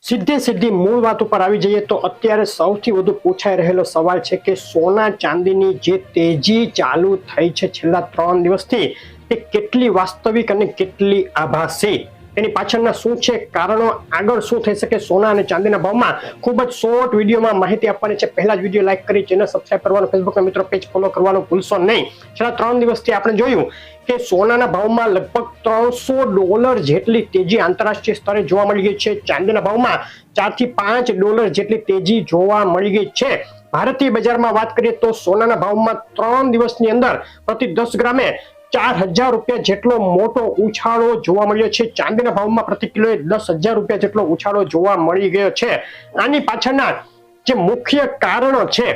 સીધે સીધી મૂળ વાત ઉપર આવી જઈએ તો અત્યારે સૌથી વધુ પૂછાઈ રહેલો સવાલ છે કે સોના ચાંદીની જે તેજી ચાલુ થઈ છે છેલ્લા 3 દિવસથી તે કેટલી વાસ્તવિક અને કેટલી આભાસી, એની પાછળના શું છે કારણો, આગળ શું થઈ શકે સોના અને ચાંદીના ભાવમાં, ખૂબ જ શોર્ટ વિડીયોમાં માહિતી આપવાની છે. પહેલા જ વિડીયો લાઈક કરી ચેનલ સબસ્ક્રાઇબ કરવાનું, ફેસબુકના મિત્રો પેજ ફોલો કરવાનું ભૂલશો નહીં. છેલ્લા 3 દિવસથી આપણે જોયું કે સોનાના ભાવમાં લગભગ $300 જેટલી તેજી આંતરરાષ્ટ્રીય સ્તરે જોવા મળી ગઈ છે. ચાંદીના ભાવમાં $4 થી $5 જેટલી તેજી જોવા મળી ગઈ છે. ભારતીય બજારમાં વાત કરીએ તો સોનાના ભાવમાં 3 દિવસની અંદર પ્રતિ 10 ગ્રામે $4,000 જેટલો મોટો ઉછાળો જોવા મળ્યો છે. ચાંદીના ભાવમાં પ્રતિ કિલોએ $10,000 જેટલો ઉછાળો જોવા મળી ગયો છે. આની પાછળના જે મુખ્ય કારણો છે,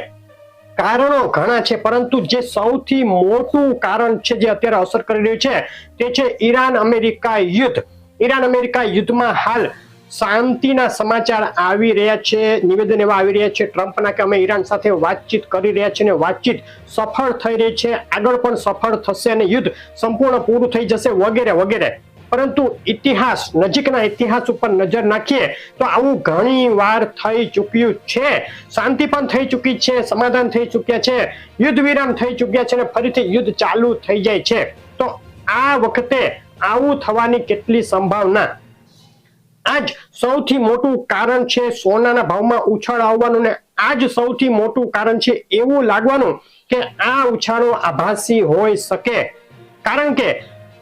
કારણો ઘણા છે, પરંતુ જે સૌથી મોટું કારણ છે જે અત્યારે અસર કરી રહ્યું છે તે છે ઈરાન અમેરિકા યુદ્ધ. ઈરાન અમેરિકા યુદ્ધમાં હાલ શાંતિના સમાચાર આવી રહ્યા છે, નિવેદન એવા આવી રહ્યા છે ટ્રમ્પના કે અમે ઈરાન સાથે વાતચીત કરી રહ્યા છીએ અને વાતચીત સફળ થઈ રહી છે, આગળ પણ સફળ થશે અને યુદ્ધ સંપૂર્ણ પૂરું થઈ જશે વગેરે વગેરે. પરંતુ ઇતિહાસ, નજીકના ઇતિહાસ ઉપર નજર નાખીએ તો આવું ઘણી વાર થઈ ચૂક્યું છે. શાંતિ પણ થઈ ચૂકી છે, સમાધાન થઈ ચૂક્યા છે, યુદ્ધ વિરામ થઈ ચૂક્યા છે અને ફરીથી યુદ્ધ ચાલુ થઈ જાય છે. તો આ વખતે આવું થવાની કેટલી સંભાવના? આજ સૌથી મોટું કારણ છે સોનાના ભાવમાં ઉછાળ આવવાનું, ને આજ સૌથી મોટું કારણ છે એવું લાગવાનું કે આ ઉછાળો આભાસી હોઈ શકે. કારણ કે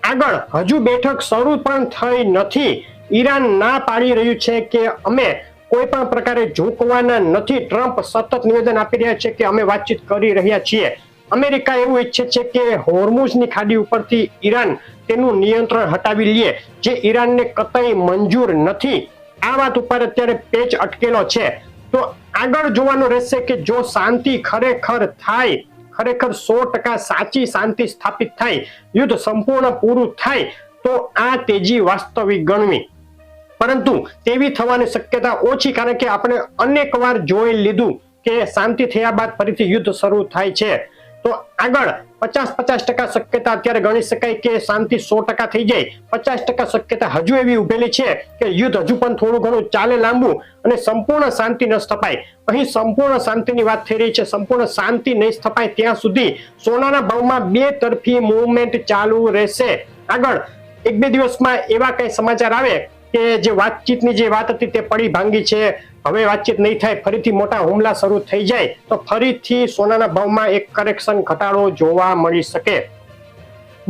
આગળ હજુ બેઠક શરૂ પણ થઈ નથી. ઈરાન ના પાડી રહ્યું છે કે અમે કોઈ પણ પ્રકારે ઝૂકવાના નથી. ટ્રમ્પ સતત નિવેદન આપી રહ્યા છે કે અમે વાતચીત કરી રહ્યા છીએ. અમેરિકા એવું ઈચ્છે છે કે હોર્મુઝની ખાડી ઉપરથી ઈરાન તેનું નિયંત્રણ હટાવી લે, જે ઈરાનને કતઈ મંજૂર નથી. આ વાત ઉપર અત્યારે પેચ અટકેલો છે. તો આગળ જોવાનું રહેશે કે જો શાંતિ ખરેખર થાય, ખરેખર 100% સાચી શાંતિ સ્થાપિત થાય, યુદ્ધ સંપૂર્ણ પૂરું થાય તો આ તેજી વાસ્તવિક ગણવી. પરંતુ તેવી થવાની શક્યતા ઓછી, કારણ કે આપણે અનેક વાર જોઈ લીધું કે શાંતિ થયા બાદ ફરીથી યુદ્ધ શરૂ થાય છે. તો આગળ 50% શક્યતા અત્યારે ગણી શકાય કે શાંતિ 100% થઈ જાય. 50% શક્યતા હજુ એવી ઉભેલી છે કે યુદ્ધ હજુ પણ થોડું ઘણું ચાલે લાંબુ અને સંપૂર્ણ શાંતિ ન સ્થપાય. અહીં સંપૂર્ણ શાંતિની વાત થઈ રહી છે. સંપૂર્ણ શાંતિ નહીં સ્થપાય ત્યાં સુધી સોનાના ભાવમાં બે તરફી મૂવમેન્ટ ચાલુ રહેશે. આગળ 1-2 દિવસમાં એવા કઈ સમાચાર આવે કે જે વાતચીતની જે વાત હતી તે પડી ભાંગી છે, હવે વાતચીત નહીં થાય, ફરીથી મોટા હુમલા શરૂ થઈ જાય તો ફરીથી સોનાના ભાવમાં એક કરેક્શન, ઘટાડો જોવા મળી શકે.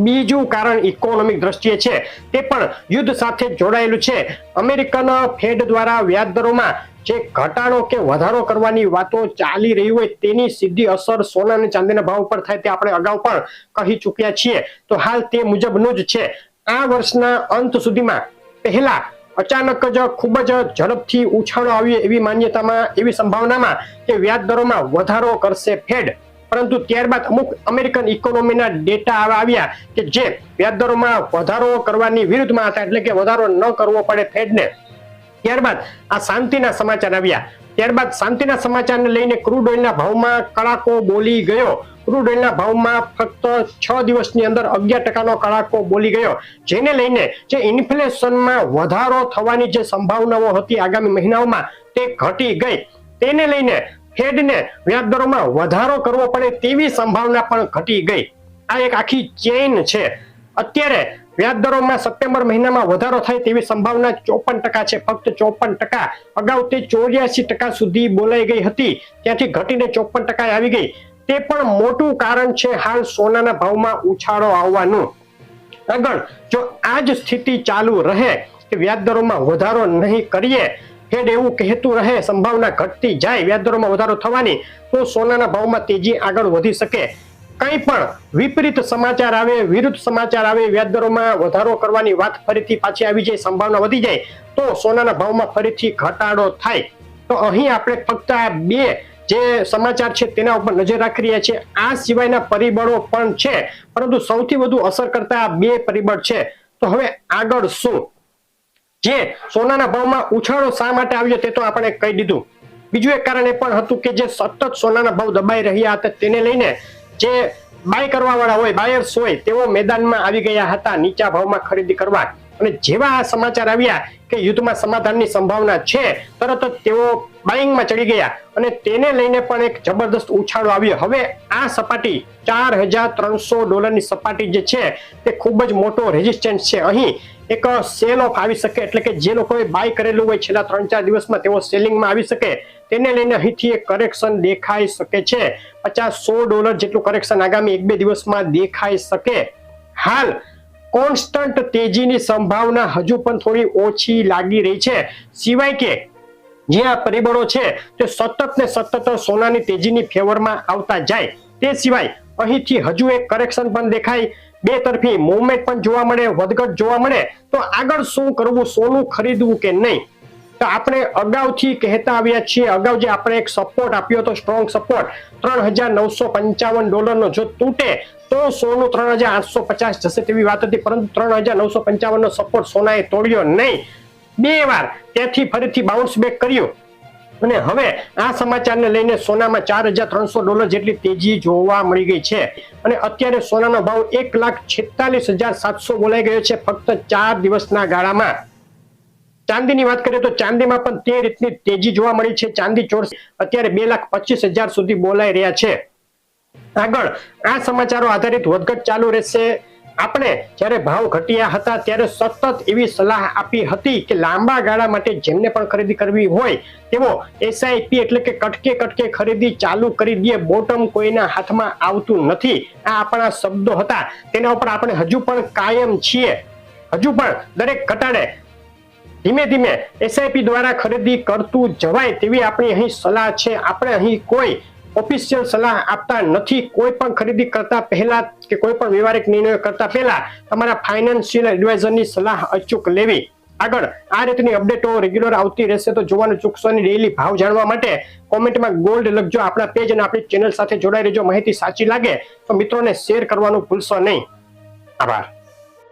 બીજું કારણ ઇકોનોમિક દ્રષ્ટિએ છે, તે પણ યુદ્ધ સાથે જોડાયેલું છે. અમેરિકન ફેડ દ્વારા વ્યાજ દરોમાં જે ઘટાડો કે વધારો કરવાની વાતો ચાલી રહી હોય તેની સીધી અસર સોના અને ચાંદીના ભાવ પર થાય તે આપણે અગાઉ પણ કહી ચૂક્યા છીએ. તો હાલ તે મુજબનું જ છે. આ વર્ષના અંત સુધીમાં પહેલા અચાનક જ ખૂબ જ ઝડપથી ઉછાળો આવ્યો એવી માન્યતામાં, એવી સંભાવનામાં કે વ્યાજ દરોમાં વધારો કરશે ફેડ. પરંતુ ત્યારબાદ અમુક અમેરિકન ઇકોનોમીના ડેટા આવ્યા કે જે વ્યાજ દરોમાં વધારો કરવાની વિરુદ્ધમાં હતા, એટલે કે વધારો ન કરવો પડે ફેડને. ત્યારબાદ આ શાંતિના સમાચાર આવ્યા. ત્યારબાદ શાંતિના સમાચારને લઈને ક્રૂડ ઓઇલના ભાવમાં કડાકો બોલી ગયો. ક્રૂડ ઓઇલના ભાવમાં ફક્ત 6 દિવસની અંદર 11%નો કડાકો બોલી ગયો, જેને લઈને જે ઇન્ફ્લેશનમાં વધારો થવાની જે સંભાવનાઓ હતી આગામી મહિનાઓમાં તે ઘટી ગઈ. તેને લઈને ફેડને વ્યાજ દરોમાં વધારો કરવો પડે તેવી સંભાવના પણ ઘટી ગઈ. આ એક આખી ચેઇન છે. અત્યારે વ્યાજ દરોમાં સપ્ટેમ્બર મહિનામાં વધારો થાય તેવી સંભાવના 54% છે, ફક્ત 54%. અગાઉ તે 84% સુધી બોલાઈ ગઈ હતી, ત્યાંથી ઘટીને 54% આવી ગઈ. તે પણ મોટું કારણ છે હાલ સોનાના ભાવમાં ઉછાળો આવવાનું. આગળ જો આ જ સ્થિતિ ચાલુ રહે કે વ્યાજ દરોમાં વધારો નહીં કરીએ, ફેડ એવું કહેતું રહે, સંભાવના ઘટતી જાય વ્યાજ દરોમાં વધારો થવાની, તો સોનાના ભાવમાં તેજી આગળ વધી શકે. કંઈ પણ વિપરીત સમાચાર આવે, વિરુદ્ધ સમાચાર આવે, વ્યાજ દરોમાં વધારો કરવાની વાત ફરીથી પાછી આવી જાય, સંભાવના વધી જાય તો સોનાના ભાવમાં ફરીથી ઘટાડો થાય. તો અહીં આપણે ફક્ત આ બે જે સમાચાર છે તેના ઉપર નજર રાખી રહ્યા છે. આ સિવાયના પરિબળો પણ છે, પરંતુ સૌથી વધુ અસર કરતા આ બે પરિબળ છે. તો હવે આગળ શું? જે સોનાના ભાવમાં ઉછાળો શા માટે આવ્યો તે તો આપણે કહી દીધું. બીજું એક કારણ એ પણ હતું કે જે સતત સોનાના ભાવ દબાઈ રહ્યા હતા તેને લઈને જે બાય કરવા વાળા હોય, બાયર્સ હોય, તેઓ મેદાનમાં આવી ગયા હતા નીચા ભાવમાં ખરીદી કરવા. અને જેવા આ સમાચાર આવ્યા કે યુદ્ધમાં સમાધાનની સંભાવના છે, તરત જ તેઓ બાઇંગમાં ચડી ગયા અને તેને લઈને પણ એક જબરદસ્ત ઉછાળો આવ્યો. હવે આ સપાટી $4,300 સપાટી જે છે તે ખૂબ જ મોટો રેઝિસ્ટન્સ છે. અહીં એક સેલ ઓફ આવી શકે, એટલે કે જે લોકોએ બાય કરેલું હોય છેલ્લા 3-4 દિવસમાં તેઓ સેલિંગમાં આવી શકે. તેને લઈને અહીંથી એક કરેક્શન દેખાઈ શકે છે. $50-100 જેટલું કરેક્શન આગામી 1-2 દિવસમાં દેખાઈ શકે. હાલ કોન્સ્ટન્ટ તેજીની સંભાવના હજુ પણ થોડી ઓછી લાગી રહી છે, સિવાય કે જે આ પરિબળો છે તે સતત ને સતત સોનાની તેજીની ફેવરમાં આવતા જાય. તે સિવાય અહીંથી હજુ એક કરેક્શન પણ દેખાય, બે તરફી મૂવમેન્ટ પણ જોવા મળે, વધઘટ જોવા મળે. તો આગળ શું કરવું, સોનું ખરીદવું કે નહીં? તો આપણે અગાઉથી કહેતા આવ્યા છીએ, અગાઉ જે આપણે એક સપોર્ટ આપ્યો હતો, સ્ટ્રોંગ સપોર્ટ $3,955 નો જો તૂટે તો સોનું 3,850 જશે તેવી વાત હતી, પરંતુ 3,955 નો સપોર્ટ સોનાએ તોડ્યો નહીં. 2 વાર ત્યાંથી ફરીથી બાઉન્સ બેક કર્યું અને હવે આ સમાચારને લઈને સોનામાં $4,300 જેટલી તેજી જોવા મળી ગઈ છે અને અત્યારે સોનાનો ભાવ 1,46,700 બોલાઈ ગયો છે ફક્ત 4 દિવસના ગાળામાં. ચાંદીની વાત કરીએ તો ચાંદીમાં પણ તે રીતની તેજી જોવા મળી છે. ચાંદી ચોરસ અત્યારે 2,25,000 સુધી બોલાઈ રહ્યા છે. આગળ આ સમાચારો આધારિત વધઘટ ચાલુ રહેશે. આપણે જ્યારે ભાવ ઘટ્યા હતા ત્યારે સતત એવી સલાહ આપી હતી કે લાંબા ગાળા માટે જેમને પણ ખરીદી કરવી હોય તેઓ SIP એટલે કે કટકે ખરીદી ચાલુ કરી દે, બોટમ કોઈના હાથમાં આવતું નથી. આ આપણા શબ્દો હતા, તેના ઉપર આપણે હજુ પણ કાયમ છીએ. હજુ પણ દરેક ઘટાડે ધીમે ધીમે SIP દ્વારા ખરીદી કરતું જવાય તેવી આપણી અહીં સલાહ છે. આપણે અહીં કોઈ ઓફિશિયલ સલાહ આપતા નથી. કોઈ પણ ખરીદી કરતા પહેલા કે કોઈ પણ વ્યવહારિક નિર્ણયો કરતા પહેલા તમારા ફાઇનાન્શિયલ એડવાઇઝરની સલાહ અચૂક લેવી. આગળ આ રીતની અપડેટો રેગ્યુલર આવતી રહેશે, તો જોવાનું ચૂકશો નહીં. ડેઈલી ભાવ જાણવા માટે કોમેન્ટમાં ગોલ્ડ લખજો. આપણા પેજ અને આપણી ચેનલ સાથે જોડાઈ રહેજો. માહિતી સાચી લાગે તો મિત્રોને શેર કરવાનું ભૂલશો નહીં. આભાર.